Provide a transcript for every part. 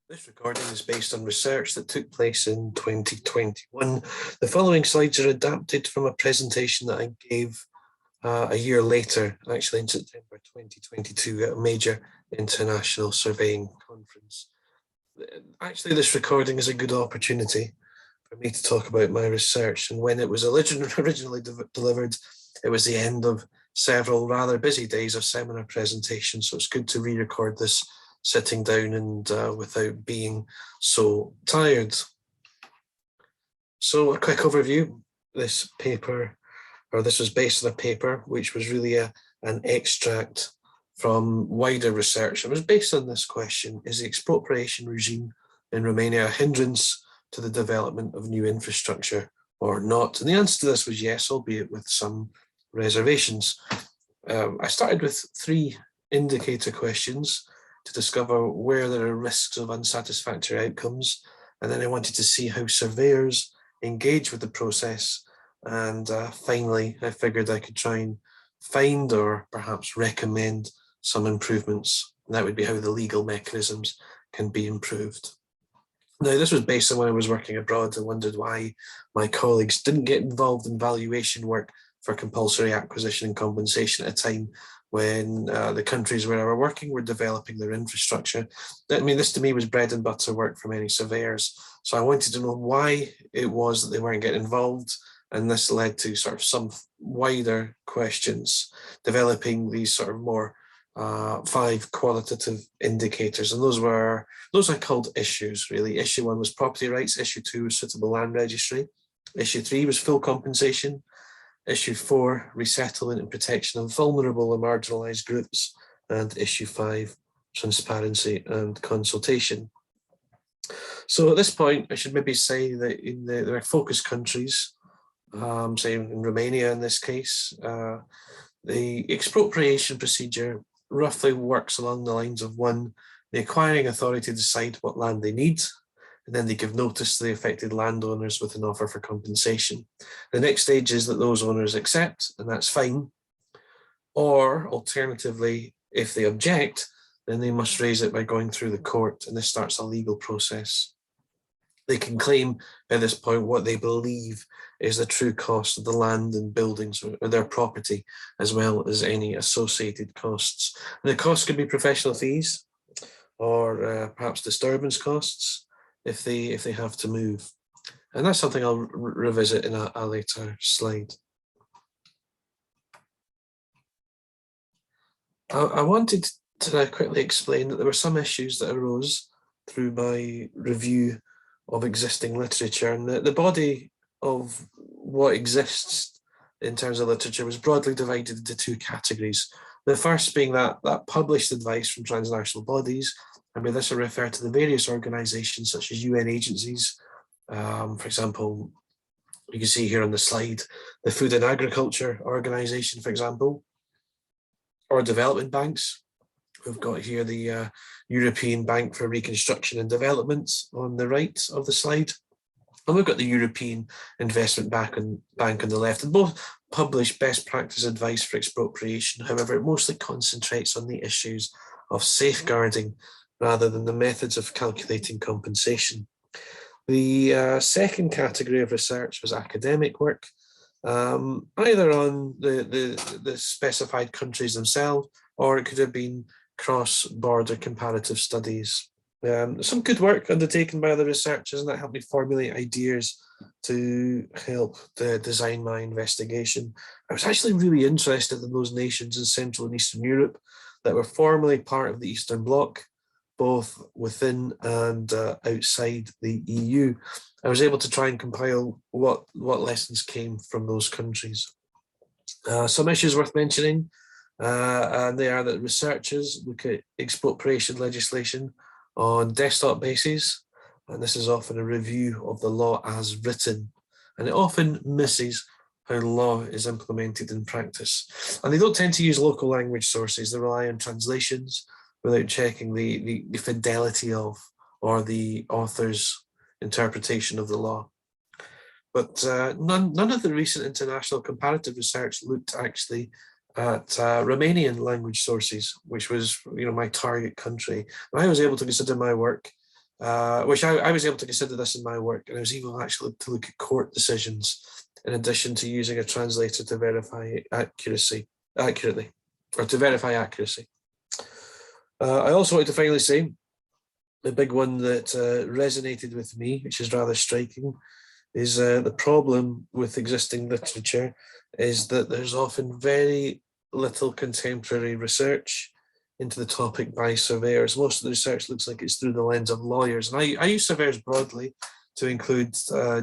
This recording is based on research that took place in 2021. The following slides are adapted from a presentation that I gave a year later, actually in September 2022, at a major international surveying conference. Actually, this recording is a good opportunity for me to talk about my research, and when it was originally delivered, it was the end of several rather busy days of seminar presentations, so it's good to re-record this sitting down and without being so tired. So a quick overview. This was based on a paper which was really an extract from wider research. It was based on this question: is the expropriation regime in Romania a hindrance to the development of new infrastructure or not? And the answer to this was yes, albeit with some reservations. I started with 3 indicator questions to discover where there are risks of unsatisfactory outcomes. And then I wanted to see how surveyors engage with the process. And finally, I figured I could try and find or perhaps recommend some improvements. And that would be how the legal mechanisms can be improved. Now, this was based on when I was working abroad. I wondered why my colleagues didn't get involved in valuation work for compulsory acquisition and compensation at a time when the countries where I were working were developing their infrastructure. I mean, this to me was bread and butter work for many surveyors. So I wanted to know why it was that they weren't getting involved. And this led to sort of some wider questions, developing these sort of more 5 qualitative indicators. And those are called issues, really. Issue 1 was property rights. Issue 2 was suitable land registry. Issue 3 was full compensation. Issue 4, resettlement and protection of vulnerable and marginalised groups. And issue 5, transparency and consultation. So at this point, I should maybe say that there are focus countries, say in Romania in this case, the expropriation procedure roughly works along the lines of 1, the acquiring authority decide what land they need, and then they give notice to the affected landowners with an offer for compensation. The next stage is that those owners accept, and that's fine. Or alternatively, if they object, then they must raise it by going through the court, and this starts a legal process. They can claim at this point what they believe is the true cost of the land and buildings or their property, as well as any associated costs. And the costs could be professional fees or perhaps disturbance costs if they have to move. And that's something I'll revisit in a later slide. I wanted to quickly explain that there were some issues that arose through my review of existing literature, and the body of what exists in terms of literature was broadly divided into 2 categories. The first being that published advice from transnational bodies, and by this I refer to the various organisations such as UN agencies. For example, you can see here on the slide, the Food and Agriculture Organisation, for example, or development banks. We've got here the European Bank for Reconstruction and Development on the right of the slide. And we've got the European Investment Bank on the left, and both publish best practice advice for expropriation. However, it mostly concentrates on the issues of safeguarding rather than the methods of calculating compensation. The second category of research was academic work, either on the specified countries themselves, or it could have been cross-border comparative studies. Some good work undertaken by other researchers, and that helped me formulate ideas to help design my investigation. I was actually really interested in those nations in Central and Eastern Europe that were formerly part of the Eastern Bloc, both within and outside the EU. I was able to try and compile what lessons came from those countries. Some issues worth mentioning, and they are that researchers look at expropriation legislation on desktop basis, and this is often a review of the law as written, and it often misses how law is implemented in practice. And they don't tend to use local language sources. They rely on translations without checking the fidelity of or the author's interpretation of the law. But none of the recent international comparative research looked actually at Romanian language sources, which was my target country. And I was able to consider my work which I was able to consider this in my work, and I was able actually to look at court decisions in addition to using a translator to verify accurately, or to verify accuracy. I also wanted to finally say the big one that resonated with me, which is rather striking, is the problem with existing literature is that there's often very little contemporary research into the topic by surveyors. Most of the research looks like it's through the lens of lawyers. And I use surveyors broadly to include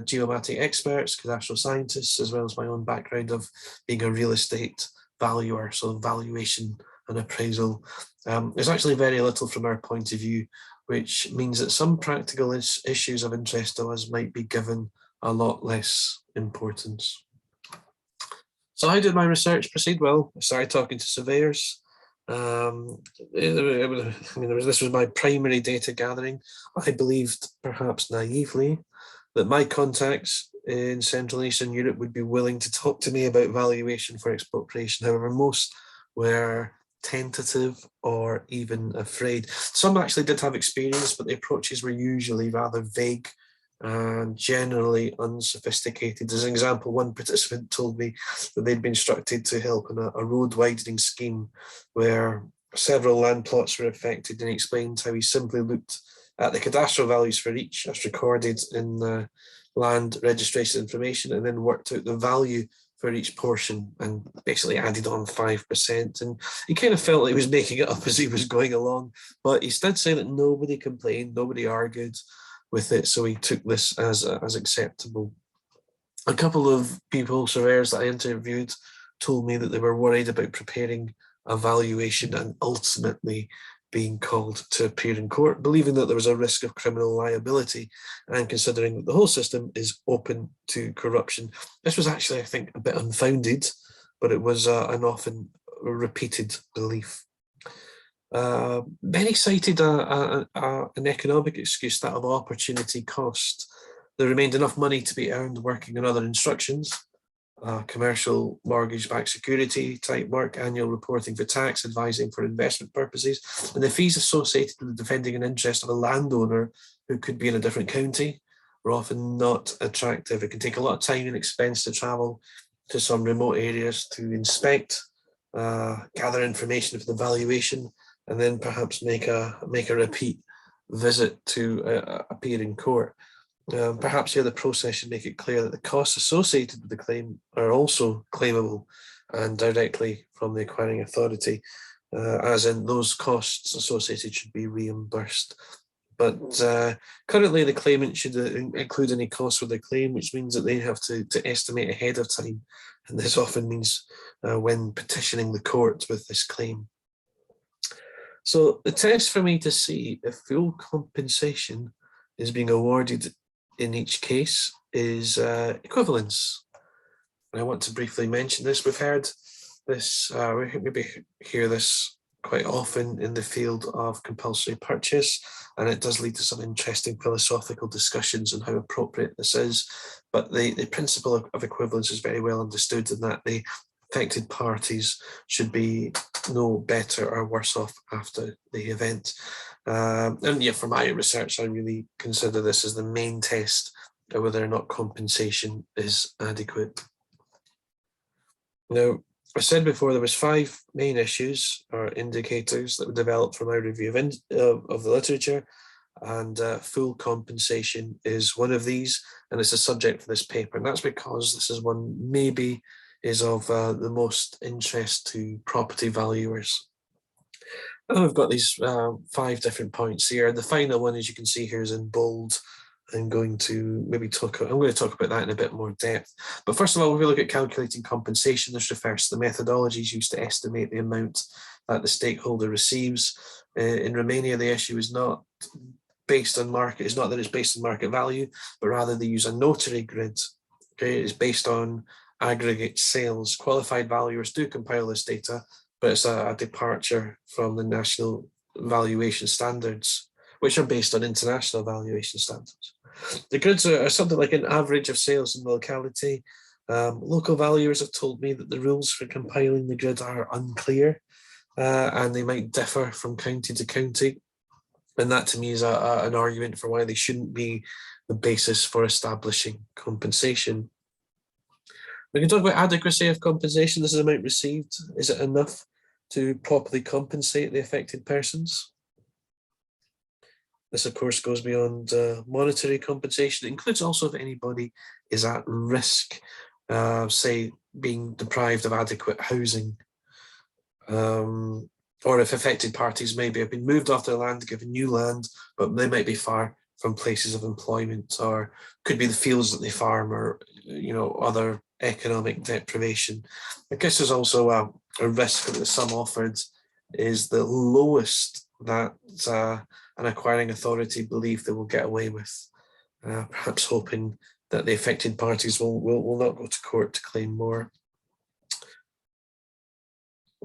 geomatic experts, cadastral scientists, as well as my own background of being a real estate valuer, so valuation and appraisal. There's actually very little from our point of view, which means that some practical issues of interest to us might be given a lot less importance. So how did my research proceed? Well, I started talking to surveyors. This was my primary data gathering. I believed, perhaps naively, that my contacts in Central and Eastern Europe would be willing to talk to me about valuation for expropriation. However, most were tentative or even afraid. Some actually did have experience, but the approaches were usually rather vague and generally unsophisticated. As an example, one participant told me that they'd been instructed to help in a road widening scheme where several land plots were affected, and he explained how he simply looked at the cadastral values for each as recorded in the land registration information and then worked out the value for each portion and basically added on 5%. And he kind of felt like he was making it up as he was going along, but he did say that nobody complained, nobody argued with it, so he took this as acceptable. A couple of people, surveyors that I interviewed, told me that they were worried about preparing a valuation and ultimately being called to appear in court, believing that there was a risk of criminal liability and considering that the whole system is open to corruption. This was actually, I think, a bit unfounded, but it was an often repeated belief. Many cited an economic excuse, that of opportunity cost. There remained enough money to be earned working on other instructions, commercial mortgage-backed security type work, annual reporting for tax, advising for investment purposes, and the fees associated with defending an interest of a landowner who could be in a different county were often not attractive. It can take a lot of time and expense to travel to some remote areas to inspect, gather information for the valuation, and then perhaps make a repeat visit to appear in court. Perhaps here the process should make it clear that the costs associated with the claim are also claimable and directly from the acquiring authority, as in those costs associated should be reimbursed. But currently the claimant should include any costs for the claim, which means that they have to estimate ahead of time. And this often means when petitioning the court with this claim. So the test for me to see if full compensation is being awarded in each case is equivalence. And I want to briefly mention this. We've heard this, we maybe hear this quite often in the field of compulsory purchase, and it does lead to some interesting philosophical discussions on how appropriate this is. But the principle of equivalence is very well understood in that the affected parties should be no better or worse off after the event. And yeah, for my research, I really consider this as the main test of whether or not compensation is adequate. Now, I said before there was 5 main issues or indicators that were developed from our review of the literature, and full compensation is one of these, and it's a subject for this paper. And that's because this is one maybe is of the most interest to property valuers. And I've got these 5 different points here. The final one, as you can see here, is in bold. I'm going to talk about that in a bit more depth. But first of all, when we look at calculating compensation, this refers to the methodologies used to estimate the amount that the stakeholder receives. In Romania, the issue is not based on market, it's not that it's based on market value, but rather they use a notary grid. Okay, it's based on aggregate sales. Qualified valuers do compile this data, but it's a departure from the national valuation standards, which are based on international valuation standards. The grids are something like an average of sales in the locality. Local valuers have told me that the rules for compiling the grid are unclear, and they might differ from county to county. And that to me is an argument for why they shouldn't be the basis for establishing compensation. We can talk about adequacy of compensation. This is amount received. Is it enough to properly compensate the affected persons? This, of course, goes beyond monetary compensation. It includes also if anybody is at risk, say, being deprived of adequate housing, or if affected parties maybe have been moved off their land, given new land, but they might be far from places of employment, or could be the fields that they farm, or other economic deprivation. I guess there's also a risk that the sum offered is the lowest that an acquiring authority believe they will get away with, perhaps hoping that the affected parties will not go to court to claim more.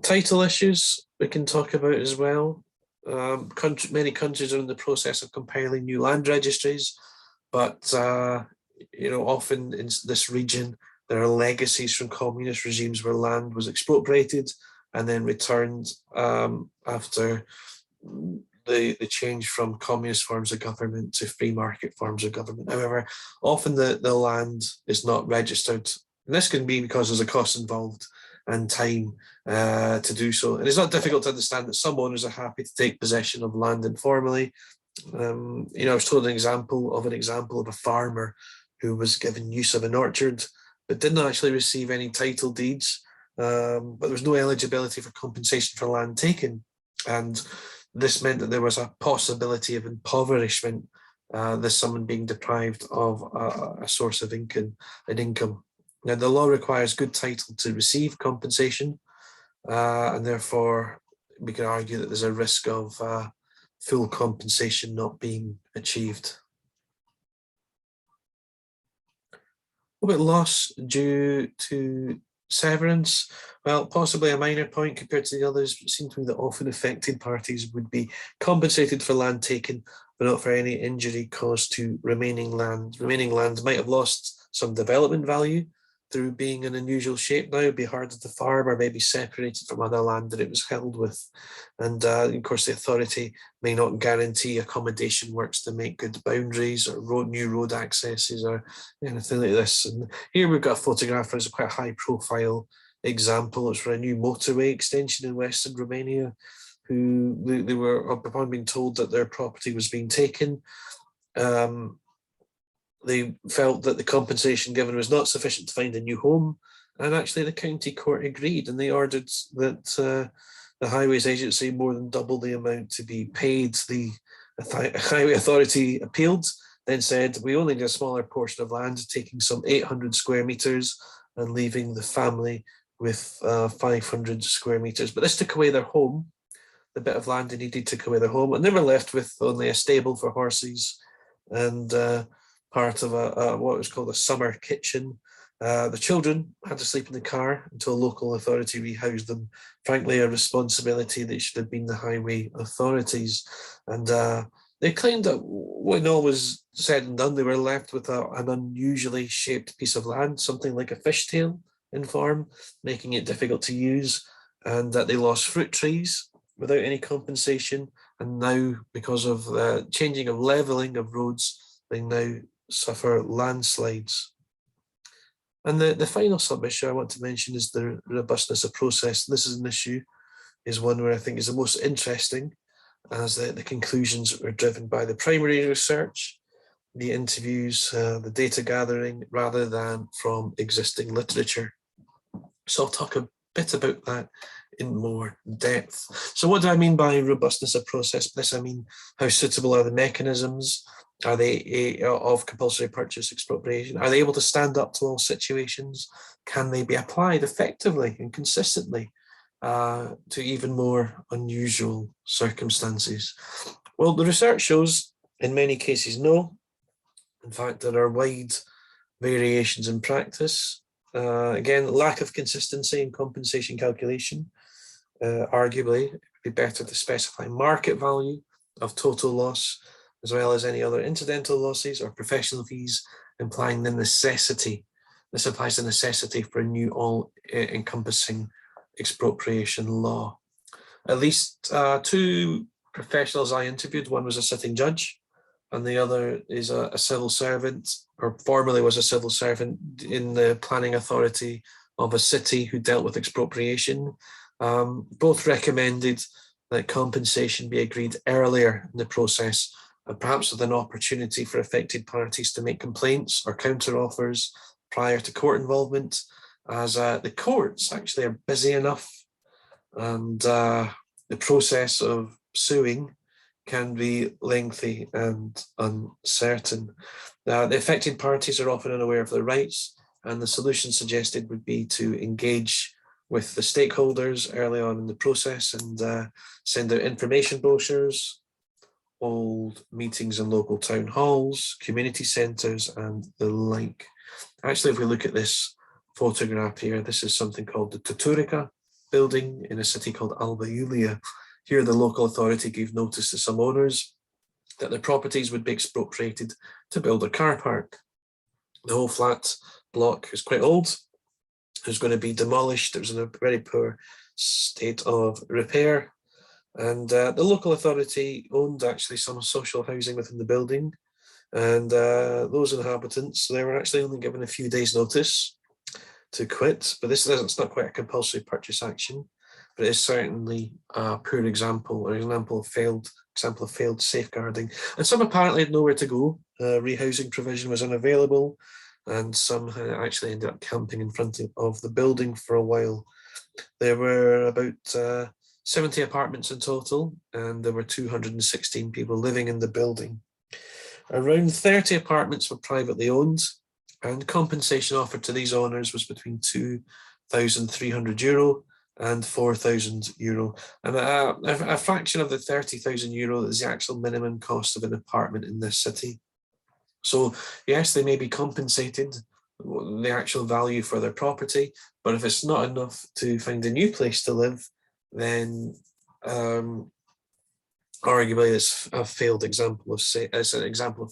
Title issues we can talk about as well. Many countries are in the process of compiling new land registries, but often in this region there are legacies from communist regimes where land was expropriated and then returned after the change from communist forms of government to free market forms of government. However, often the land is not registered, and this can be because there's a cost involved and time to do so. And it's not difficult to understand that some owners are happy to take possession of land informally. I was told an example of a farmer who was given use of an orchard, but didn't actually receive any title deeds. But there was no eligibility for compensation for land taken. And this meant that there was a possibility of impoverishment, this someone being deprived of a source of income. Now, the law requires good title to receive compensation, and therefore we can argue that there's a risk of full compensation not being achieved. What about loss due to severance? Well, possibly a minor point compared to the others, but it seems to me that often affected parties would be compensated for land taken, but not for any injury caused to remaining land. Remaining land might have lost some development value through being in unusual shape now, it'd be harder to farm or maybe separated from other land that it was held with. And of course, the authority may not guarantee accommodation works to make good boundaries or new road accesses or anything like this. And here we've got a photograph as a quite high profile example. It's for a new motorway extension in Western Romania, who they were, upon being told that their property was being taken, they felt that the compensation given was not sufficient to find a new home, and actually the county court agreed, and they ordered that the Highways Agency more than double the amount to be paid. The Highway Authority appealed, then said, we only need a smaller portion of land, taking some 800 square metres and leaving the family with 500 square metres. But this took away their home, the bit of land they needed took away their home, and they were left with only a stable for horses and part of what was called a summer kitchen. The children had to sleep in the car until a local authority rehoused them. Frankly, a responsibility that should have been the highway authorities. And they claimed that when all was said and done, they were left with an unusually shaped piece of land, something like a fishtail in form, making it difficult to use, and that they lost fruit trees without any compensation. And now, because of the changing of levelling of roads, they now suffer landslides. And the final sub-issue I want to mention is the robustness of process. This is an issue, is one where I think is the most interesting, as the conclusions were driven by the primary research, the interviews, the data gathering, rather than from existing literature. So I'll talk a bit about that in more depth. So what do I mean by robustness of process? By this I mean, how suitable are the mechanisms? Are they of compulsory purchase expropriation? Are they able to stand up to all situations? Can they be applied effectively and consistently to even more unusual circumstances? Well, the research shows in many cases no. In fact, there are wide variations in practice. Again, lack of consistency in compensation calculation. Arguably, it would be better to specify market value of total loss, as well as any other incidental losses or professional fees, implying the necessity. This applies the necessity for a new all-encompassing expropriation law. At least two professionals I interviewed, one was a sitting judge, and the other is a civil servant, or formerly was a civil servant in the planning authority of a city who dealt with expropriation. Both recommended that compensation be agreed earlier in the process, and perhaps with an opportunity for affected parties to make complaints or counter-offers prior to court involvement, as the courts actually are busy enough, and the process of suing can be lengthy and uncertain. The affected parties are often unaware of their rights, and the solution suggested would be to engage with the stakeholders early on in the process and send out information brochures, hold meetings in local town halls, community centres, and the like. Actually, if we look at this photograph here, this is something called the Tuturica building in a city called Alba Iulia. Here, the local authority gave notice to some owners that their properties would be expropriated to build a car park. The whole flat block is quite old. It was going to be demolished. It was in a very poor state of repair. And the local authority owned actually some social housing within the building. And those inhabitants, they were actually only given a few days' notice to quit. But it's not quite a compulsory purchase action, but it is certainly a poor example, or an example of failed safeguarding. And some apparently had nowhere to go. Rehousing provision was unavailable, and some actually ended up camping in front of the building for a while. There were about 70 apartments in total, and there were 216 people living in the building. Around 30 apartments were privately owned, and compensation offered to these owners was between €2,300 and €4,000. And a fraction of the €30,000 is the actual minimum cost of an apartment in this city. So yes, they may be compensated the actual value for their property, but if it's not enough to find a new place to live, then arguably it's a failed example of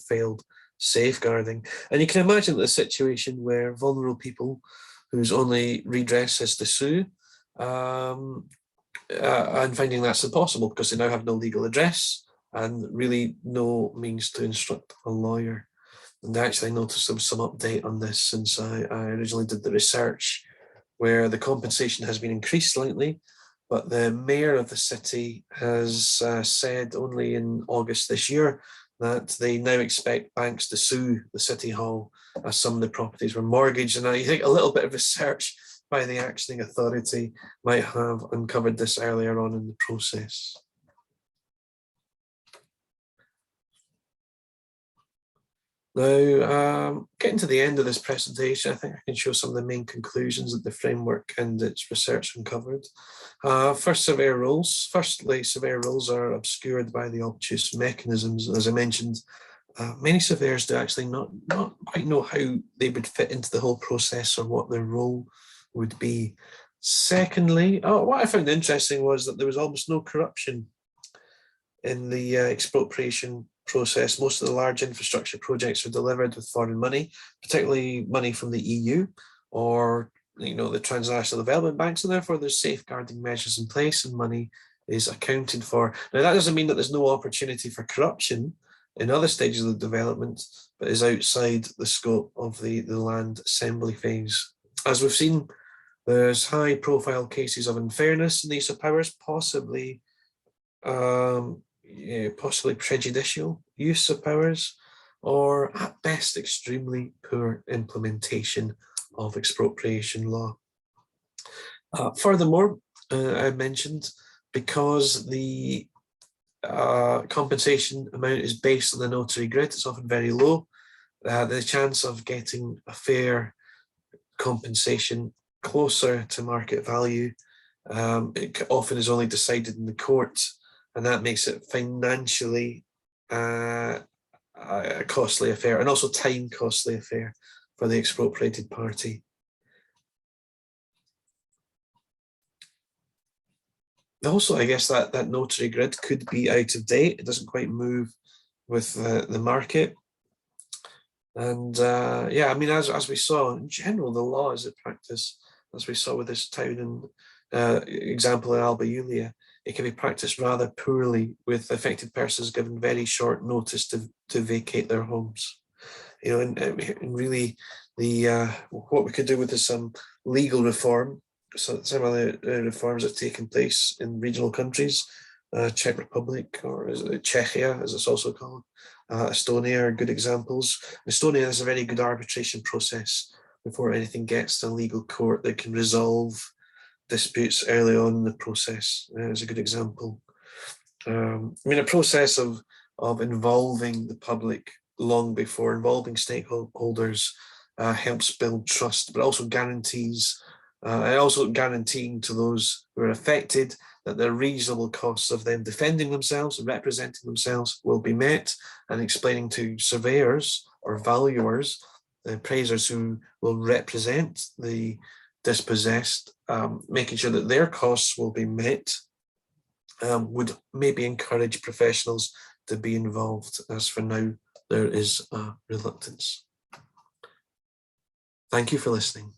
failed safeguarding. And you can imagine the situation where vulnerable people whose only redress is to sue, and finding that's impossible because they now have no legal address and really no means to instruct a lawyer. And I actually noticed there was some update on this since I originally did the research, where the compensation has been increased slightly, but the mayor of the city has said only in August this year that they now expect banks to sue the city hall as some of the properties were mortgaged. And I think a little bit of research by the actioning authority might have uncovered this earlier on in the process. Now, getting to the end of this presentation, I think I can show some of the main conclusions that the framework and its research uncovered. First, surveyor roles. Firstly, surveyor roles are obscured by the obtuse mechanisms. As I mentioned, many surveyors do actually not quite know how they would fit into the whole process or what their role would be. Secondly, what I found interesting was that there was almost no corruption in the expropriation process. Most of the large infrastructure projects are delivered with foreign money, particularly money from the EU or the transnational development banks, and therefore there's safeguarding measures in place and money is accounted for. Now that doesn't mean that there's no opportunity for corruption in other stages of the development, but is outside the scope of the land assembly phase. As we've seen, there's high profile cases of unfairness in the use of powers, possibly prejudicial use of powers, or at best extremely poor implementation of expropriation law. Furthermore, I mentioned, because the compensation amount is based on the notary grid, it's often very low. The chance of getting a fair compensation closer to market value, it often is only decided in the court, and that makes it financially a costly affair, and also time costly affair for the expropriated party. Also, I guess that notary grid could be out of date. It doesn't quite move with the market. And yeah, I mean, as we saw, in general, the law is at practice, as we saw with this town and example in Alba Iulia, it can be practiced rather poorly, with affected persons given very short notice to vacate their homes. You know, and really, what we could do with is some legal reform. So some of the reforms that have taken place in regional countries, Czech Republic, or is it Czechia, as it's also called, Estonia are good examples. Estonia has a very good arbitration process before anything gets to a legal court that can resolve disputes early on in the process. Is a good example. I mean, a process of involving the public long before, involving stakeholders, helps build trust, but also guarantees, and also guaranteeing to those who are affected that the reasonable costs of them defending themselves and representing themselves will be met, and explaining to surveyors or valuers, the appraisers who will represent the dispossessed, making sure that their costs will be met, would maybe encourage professionals to be involved, as for now there is a reluctance. Thank you for listening.